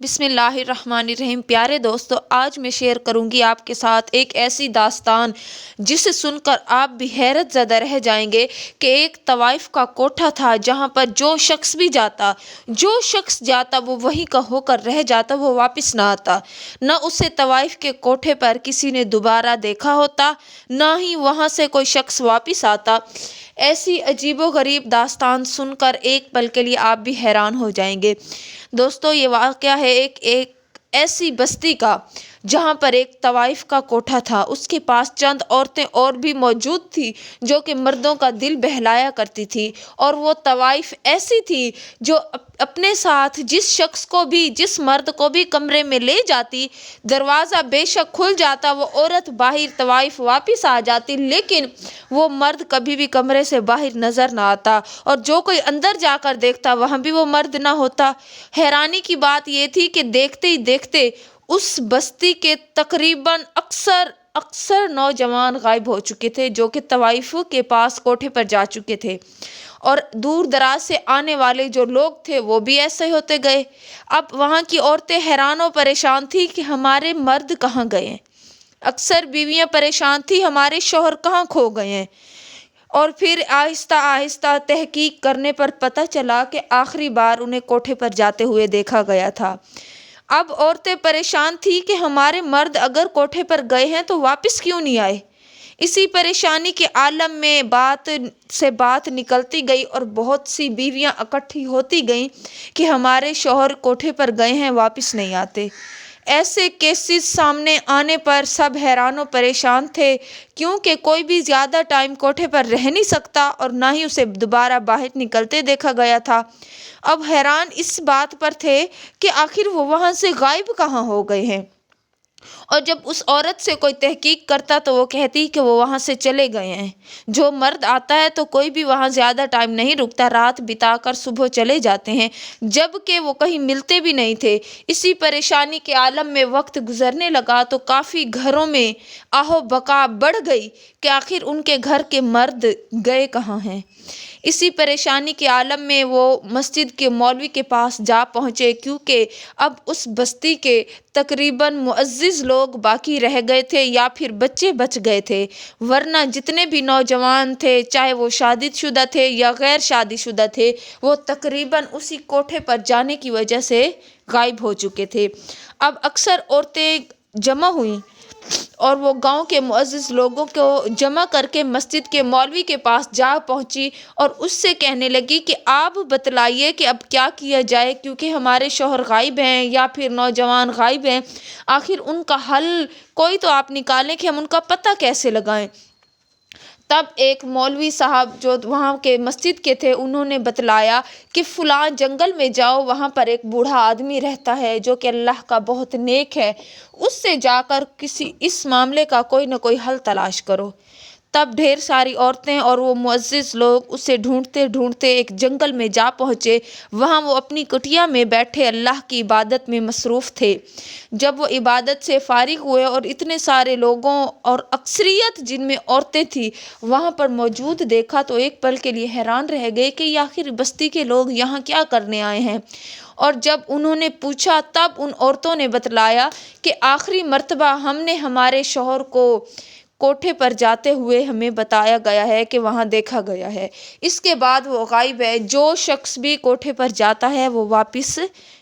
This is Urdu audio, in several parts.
بسم اللہ الرحمن الرحیم۔ پیارے دوستو، آج میں شیئر کروں گی آپ کے ساتھ ایک ایسی داستان جسے سن کر آپ بھی حیرت زدہ رہ جائیں گے کہ ایک طوائف کا کوٹھا تھا جہاں پر جو شخص جاتا وہ وہیں کا ہو کر رہ جاتا، وہ واپس نہ آتا۔ نہ اسے طوائف کے کوٹھے پر کسی نے دوبارہ دیکھا ہوتا، نہ ہی وہاں سے کوئی شخص واپس آتا۔ ایسی عجیب و غریب داستان سن کر ایک پل کے لیے آپ بھی حیران ہو جائیں گے۔ دوستو، یہ واقعہ ہے ایک ایسی بستی کا جہاں پر ایک طوائف کا کوٹھا تھا۔ اس کے پاس چند عورتیں اور بھی موجود تھی جو کہ مردوں کا دل بہلایا کرتی تھی، اور وہ طوائف ایسی تھی جو اپنے ساتھ جس مرد کو بھی کمرے میں لے جاتی، دروازہ بے شک کھل جاتا، وہ عورت باہر، طوائف واپس آ جاتی، لیکن وہ مرد کبھی بھی کمرے سے باہر نظر نہ آتا، اور جو کوئی اندر جا کر دیکھتا وہاں بھی وہ مرد نہ ہوتا۔ حیرانی کی بات یہ تھی کہ دیکھتے ہی دیکھتے اس بستی کے تقریباً اکثر نوجوان غائب ہو چکے تھے جو کہ طوائف کے پاس کوٹھے پر جا چکے تھے، اور دور دراز سے آنے والے جو لوگ تھے وہ بھی ایسے ہوتے گئے۔ اب وہاں کی عورتیں حیران و پریشان تھی کہ ہمارے مرد کہاں گئے ہیں، اکثر بیویاں پریشان تھی ہمارے شوہر کہاں کھو گئے ہیں۔ اور پھر آہستہ آہستہ تحقیق کرنے پر پتہ چلا کہ آخری بار انہیں کوٹھے پر جاتے ہوئے دیکھا گیا تھا۔ اب عورتیں پریشان تھیں کہ ہمارے مرد اگر کوٹھے پر گئے ہیں تو واپس کیوں نہیں آئے۔ اسی پریشانی کے عالم میں بات سے بات نکلتی گئی اور بہت سی بیویاں اکٹھی ہوتی گئیں کہ ہمارے شوہر کوٹھے پر گئے ہیں، واپس نہیں آتے۔ ایسے کیسز سامنے آنے پر سب حیران و پریشان تھے، کیونکہ کوئی بھی زیادہ ٹائم کوٹھے پر رہ نہیں سکتا اور نہ ہی اسے دوبارہ باہر نکلتے دیکھا گیا تھا۔ اب حیران اس بات پر تھے کہ آخر وہ وہاں سے غائب کہاں ہو گئے ہیں، اور جب اس عورت سے کوئی تحقیق کرتا تو وہ کہتی کہ وہ وہاں سے چلے گئے ہیں۔ جو مرد آتا ہے تو کوئی بھی وہاں زیادہ ٹائم نہیں رکتا، رات بتا کر صبح چلے جاتے ہیں، جبکہ وہ کہیں ملتے بھی نہیں تھے۔ اسی پریشانی کے عالم میں وقت گزرنے لگا تو کافی گھروں میں آہو بکا بڑھ گئی کہ آخر ان کے گھر کے مرد گئے کہاں ہیں۔ اسی پریشانی کے عالم میں وہ مسجد کے مولوی کے پاس جا پہنچے، کیونکہ اب اس بستی کے تقریباً معزز لوگ باقی رہ گئے تھے یا پھر بچے بچ گئے تھے، ورنہ جتنے بھی نوجوان تھے، چاہے وہ شادی شدہ تھے یا غیر شادی شدہ تھے، وہ تقریباً اسی کوٹھے پر جانے کی وجہ سے غائب ہو چکے تھے۔ اب اکثر عورتیں جمع ہوئیں اور وہ گاؤں کے معزز لوگوں کو جمع کر کے مسجد کے مولوی کے پاس جا پہنچی اور اس سے کہنے لگی کہ آپ بتلائیے کہ اب کیا کیا جائے، کیونکہ ہمارے شوہر غائب ہیں یا پھر نوجوان غائب ہیں، آخر ان کا حل کوئی تو آپ نکالیں کہ ہم ان کا پتہ کیسے لگائیں۔ تب ایک مولوی صاحب جو وہاں کے مسجد کے تھے، انہوں نے بتلایا کہ فلاں جنگل میں جاؤ، وہاں پر ایک بوڑھا آدمی رہتا ہے جو کہ اللہ کا بہت نیک ہے، اس سے جا کر اس معاملے کا کوئی نہ کوئی حل تلاش کرو۔ تب ڈھیر ساری عورتیں اور وہ معزز لوگ اسے ڈھونڈتے ڈھونڈتے ایک جنگل میں جا پہنچے۔ وہاں وہ اپنی کٹیا میں بیٹھے اللہ کی عبادت میں مصروف تھے۔ جب وہ عبادت سے فارغ ہوئے اور اتنے سارے لوگوں اور اکثریت جن میں عورتیں تھیں وہاں پر موجود دیکھا تو ایک پل کے لیے حیران رہ گئے کہ یہ آخر بستی کے لوگ یہاں کیا کرنے آئے ہیں۔ اور جب انہوں نے پوچھا تب ان عورتوں نے بتلایا کہ آخری مرتبہ ہم نے ہمارے شوہر کو کوٹھے پر جاتے ہوئے ہمیں بتایا گیا ہے کہ وہاں دیکھا گیا ہے، اس کے بعد وہ غائب ہے۔ جو شخص بھی کوٹھے پر جاتا ہے وہ واپس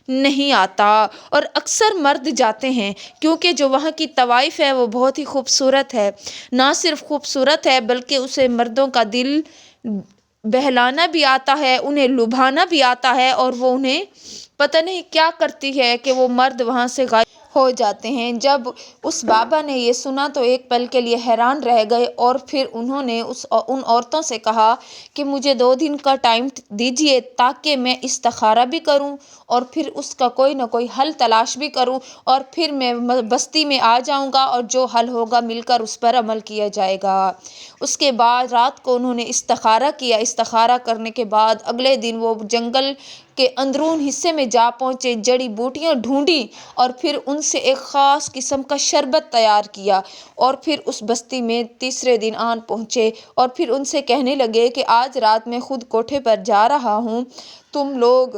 نہیں آتا، اور اکثر مرد جاتے ہیں کیونکہ جو وہاں کی طوائف ہے وہ بہت ہی خوبصورت ہے۔ نہ صرف خوبصورت ہے بلکہ اسے مردوں کا دل بہلانا بھی آتا ہے، انہیں لبھانا بھی آتا ہے، اور وہ انہیں پتہ نہیں کیا کرتی ہے کہ وہ مرد وہاں سے غائب ہو جاتے ہیں۔ جب اس بابا نے یہ سنا تو ایک پل کے لیے حیران رہ گئے، اور پھر انہوں نے ان عورتوں سے کہا کہ مجھے 2 دن کا ٹائم دیجیے تاکہ میں استخارہ بھی کروں اور پھر اس کا کوئی نہ کوئی حل تلاش بھی کروں، اور پھر میں بستی میں آ جاؤں گا اور جو حل ہوگا مل کر اس پر عمل کیا جائے گا۔ اس کے بعد رات کو انہوں نے استخارہ کیا۔ استخارہ کرنے کے بعد اگلے دن وہ جنگل کے اندرون حصے میں جا پہنچے، جڑی بوٹیاں ڈھونڈی اور پھر ان سے ایک خاص قسم کا شربت تیار کیا، اور پھر اس بستی میں تیسرے دن آن پہنچے اور پھر ان سے کہنے لگے کہ آج رات میں خود کوٹھے پر جا رہا ہوں، تم لوگ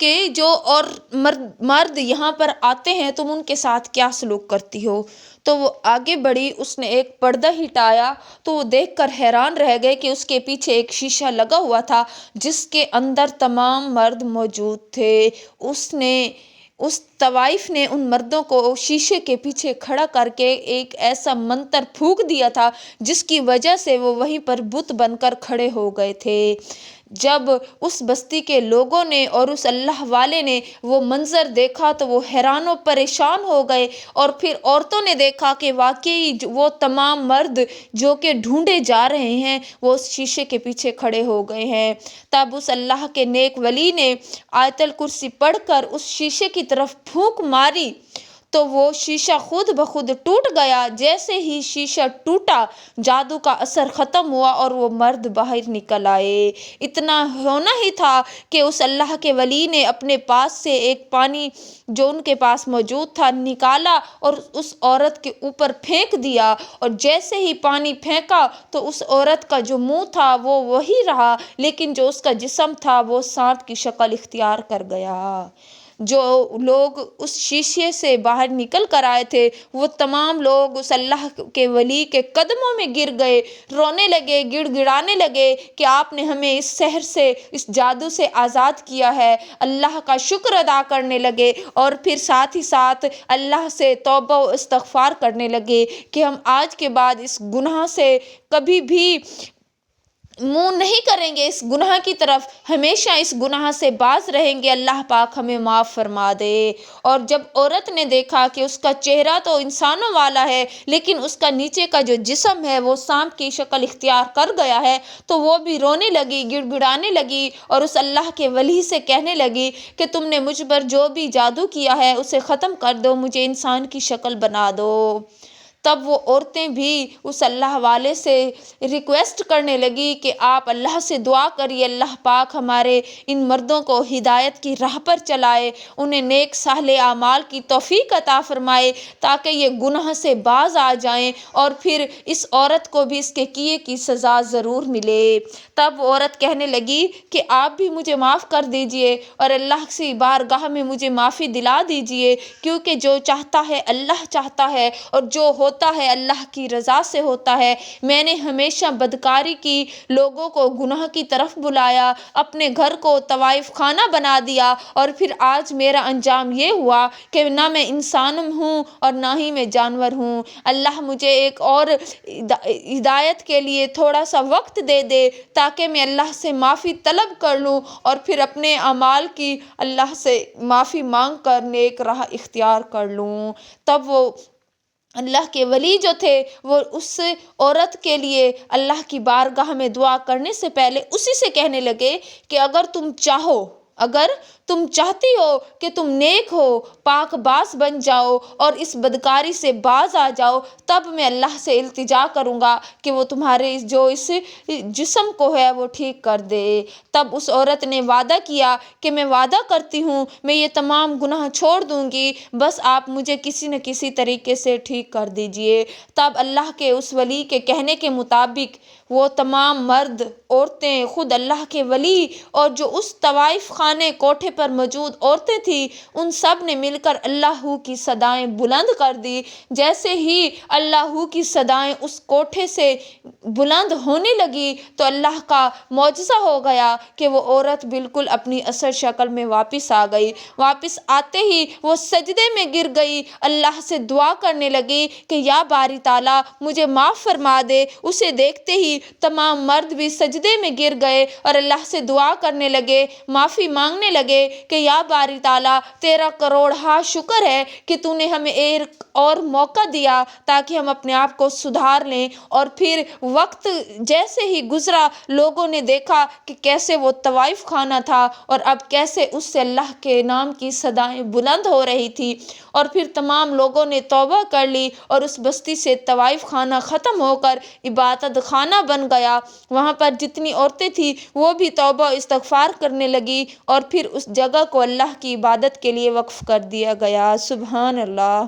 کہ جو اور مرد یہاں پر آتے ہیں تم ان کے ساتھ کیا سلوک کرتی ہو؟ تو وہ آگے بڑھی، اس نے ایک پردہ ہٹایا تو وہ دیکھ کر حیران رہ گئے کہ اس کے پیچھے ایک شیشہ لگا ہوا تھا جس کے اندر تمام مرد موجود تھے۔ اس طوائف نے ان مردوں کو شیشے کے پیچھے کھڑا کر کے ایک ایسا منتر پھونک دیا تھا جس کی وجہ سے وہ وہیں پر بت بن کر کھڑے ہو گئے تھے۔ جب اس بستی کے لوگوں نے اور اس اللہ والے نے وہ منظر دیکھا تو وہ حیران و پریشان ہو گئے، اور پھر عورتوں نے دیکھا کہ واقعی وہ تمام مرد جو کہ ڈھونڈے جا رہے ہیں وہ اس شیشے کے پیچھے کھڑے ہو گئے ہیں۔ تب اس اللہ کے نیک ولی نے آیت الکرسی پڑھ کر اس شیشے کی طرف پھونک ماری تو وہ شیشہ خود بخود ٹوٹ گیا۔ جیسے ہی شیشہ ٹوٹا، جادو کا اثر ختم ہوا اور وہ مرد باہر نکل آئے۔ اتنا ہونا ہی تھا کہ اس اللہ کے ولی نے اپنے پاس سے ایک پانی جو ان کے پاس موجود تھا نکالا اور اس عورت کے اوپر پھینک دیا، اور جیسے ہی پانی پھینکا تو اس عورت کا جو منہ تھا وہ وہی رہا، لیکن جو اس کا جسم تھا وہ سانپ کی شکل اختیار کر گیا۔ جو لوگ اس شیشے سے باہر نکل کر آئے تھے وہ تمام لوگ اس اللہ کے ولی کے قدموں میں گر گئے، رونے لگے، گڑ گڑانے لگے کہ آپ نے ہمیں اس سحر سے، اس جادو سے آزاد کیا ہے۔ اللہ کا شکر ادا کرنے لگے، اور پھر ساتھ ہی ساتھ اللہ سے توبہ و استغفار کرنے لگے کہ ہم آج کے بعد اس گناہ سے کبھی بھی منہ نہیں کریں گے، اس گناہ کی طرف ہمیشہ اس گناہ سے باز رہیں گے، اللہ پاک ہمیں معاف فرما دے۔ اور جب عورت نے دیکھا کہ اس کا چہرہ تو انسانوں والا ہے لیکن اس کا نیچے کا جو جسم ہے وہ سانپ کی شکل اختیار کر گیا ہے، تو وہ بھی رونے لگی، گڑ گڑانے لگی اور اس اللہ کے ولی سے کہنے لگی کہ تم نے مجھ پر جو بھی جادو کیا ہے اسے ختم کر دو، مجھے انسان کی شکل بنا دو۔ تب وہ عورتیں بھی اس اللہ والے سے ریکویسٹ کرنے لگی کہ آپ اللہ سے دعا کریے، اللہ پاک ہمارے ان مردوں کو ہدایت کی راہ پر چلائے، انہیں نیک صالح اعمال کی توفیق عطا فرمائے تاکہ یہ گناہ سے باز آ جائیں، اور پھر اس عورت کو بھی اس کے کیے کی سزا ضرور ملے۔ تب وہ عورت کہنے لگی کہ آپ بھی مجھے معاف کر دیجئے اور اللہ سے بارگاہ میں مجھے معافی دلا دیجئے، کیونکہ جو چاہتا ہے اللہ چاہتا ہے، اور جو ہوتا ہے اللہ کی رضا سے ہوتا ہے۔ میں نے ہمیشہ بدکاری کی، لوگوں کو گناہ کی طرف بلایا، اپنے گھر کو طوائف خانہ بنا دیا، اور پھر آج میرا انجام یہ ہوا کہ نہ میں انسان ہوں اور نہ ہی میں جانور ہوں۔ اللہ مجھے ایک اور ہدایت کے لیے تھوڑا سا وقت دے دے تاکہ میں اللہ سے معافی طلب کر لوں اور پھر اپنے اعمال کی اللہ سے معافی مانگ کر نیک راہ اختیار کر لوں۔ تب وہ اللہ کے ولی جو تھے وہ اس عورت کے لیے اللہ کی بارگاہ میں دعا کرنے سے پہلے اسی سے کہنے لگے کہ اگر تم چاہتی ہو کہ تم نیک ہو، پاک باز بن جاؤ اور اس بدکاری سے باز آ جاؤ، تب میں اللہ سے التجا کروں گا کہ وہ تمہارے جو اس جسم کو ہے وہ ٹھیک کر دے۔ تب اس عورت نے وعدہ کیا کہ میں وعدہ کرتی ہوں میں یہ تمام گناہ چھوڑ دوں گی، بس آپ مجھے کسی نہ کسی طریقے سے ٹھیک کر دیجئے۔ تب اللہ کے اس ولی کے کہنے کے مطابق وہ تمام مرد، عورتیں، خود اللہ کے ولی اور جو اس طوائف خانے کوٹھے پر موجود عورتیں تھیں، ان سب نے مل کر اللہ کی صدائیں بلند کر دی۔ جیسے ہی اللہ کی صدائیں اس کوٹھے سے بلند ہونے لگی تو اللہ کا معجزہ ہو گیا کہ وہ عورت بالکل اپنی اصل شکل میں واپس آ گئی۔ واپس آتے ہی وہ سجدے میں گر گئی، اللہ سے دعا کرنے لگی کہ یا باری تعالیٰ مجھے معاف فرما دے۔ اسے دیکھتے ہی تمام مرد بھی سجدے میں گر گئے اور اللہ سے دعا کرنے لگے، معافی مانگنے لگے کہ یا باری تعالیٰ تیرا کروڑہا شکر ہے کہ تو نے ہمیں ایک اور موقع دیا تاکہ ہم اپنے آپ کو سدھار لیں۔ اور پھر وقت جیسے ہی گزرا، لوگوں نے دیکھا کہ کیسے وہ طوائف خانہ تھا اور اب کیسے اس سے اللہ کے نام کی صدائیں بلند ہو رہی تھی، اور پھر تمام لوگوں نے توبہ کر لی اور اس بستی سے طوائف خانہ ختم ہو کر عبادت خانہ بن گیا۔ وہاں پر جتنی عورتیں تھیں وہ بھی توبہ استغفار کرنے لگی اور پھر اس جگہ کو اللہ کی عبادت کے لیے وقف کر دیا گیا۔ سبحان اللہ۔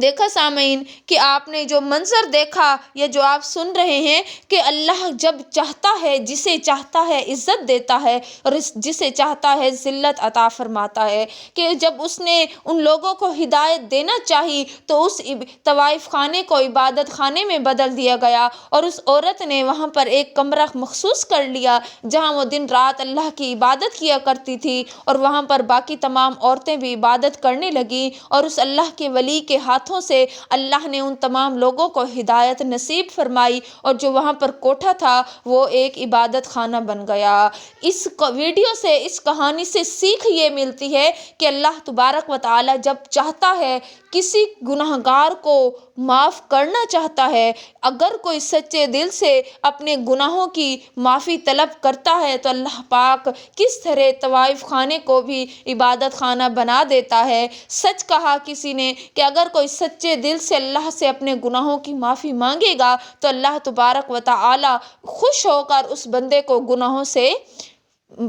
دیکھا سامعین کہ آپ نے جو منظر دیکھا یا جو آپ سن رہے ہیں کہ اللہ جب چاہتا ہے جسے چاہتا ہے عزت دیتا ہے اور جسے چاہتا ہے ذلت عطا فرماتا ہے، کہ جب اس نے ان لوگوں کو ہدایت دینا چاہی تو اس طوائف خانے کو عبادت خانے میں بدل دیا گیا، اور اس عورت نے وہاں پر ایک کمرہ مخصوص کر لیا جہاں وہ دن رات اللہ کی عبادت کیا کرتی تھی، اور وہاں پر باقی تمام عورتیں بھی عبادت کرنے لگیں، اور اس اللہ کے ولی کے ہاتھوں سے اللہ نے ان تمام لوگوں کو ہدایت نصیب فرمائی، اور جو وہاں پر کوٹھا تھا وہ ایک عبادت خانہ بن گیا۔ اس ویڈیو سے، اس کہانی سے سیکھ یہ ملتی ہے کہ اللہ تبارک و تعالی جب چاہتا ہے کسی گناہگار کو معاف کرنا چاہتا ہے، اگر کوئی سچے دل سے اپنے گناہوں کی معافی طلب کرتا ہے تو اللہ پاک کس طرح طوائف خانے کو بھی عبادت خانہ بنا دیتا ہے۔ سچ کہا کسی نے کہ اگر کوئی سچے دل سے اللہ سے اپنے گناہوں کی معافی مانگے گا تو اللہ تبارک و تعالی خوش ہو کر اس بندے کو گناہوں سے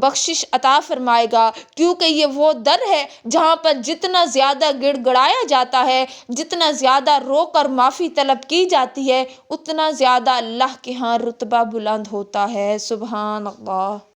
بخشش عطا فرمائے گا، کیونکہ یہ وہ در ہے جہاں پر جتنا زیادہ گڑ گڑایا جاتا ہے، جتنا زیادہ رو کر معافی طلب کی جاتی ہے، اتنا زیادہ اللہ کے ہاں رتبہ بلند ہوتا ہے۔ سبحان اللہ۔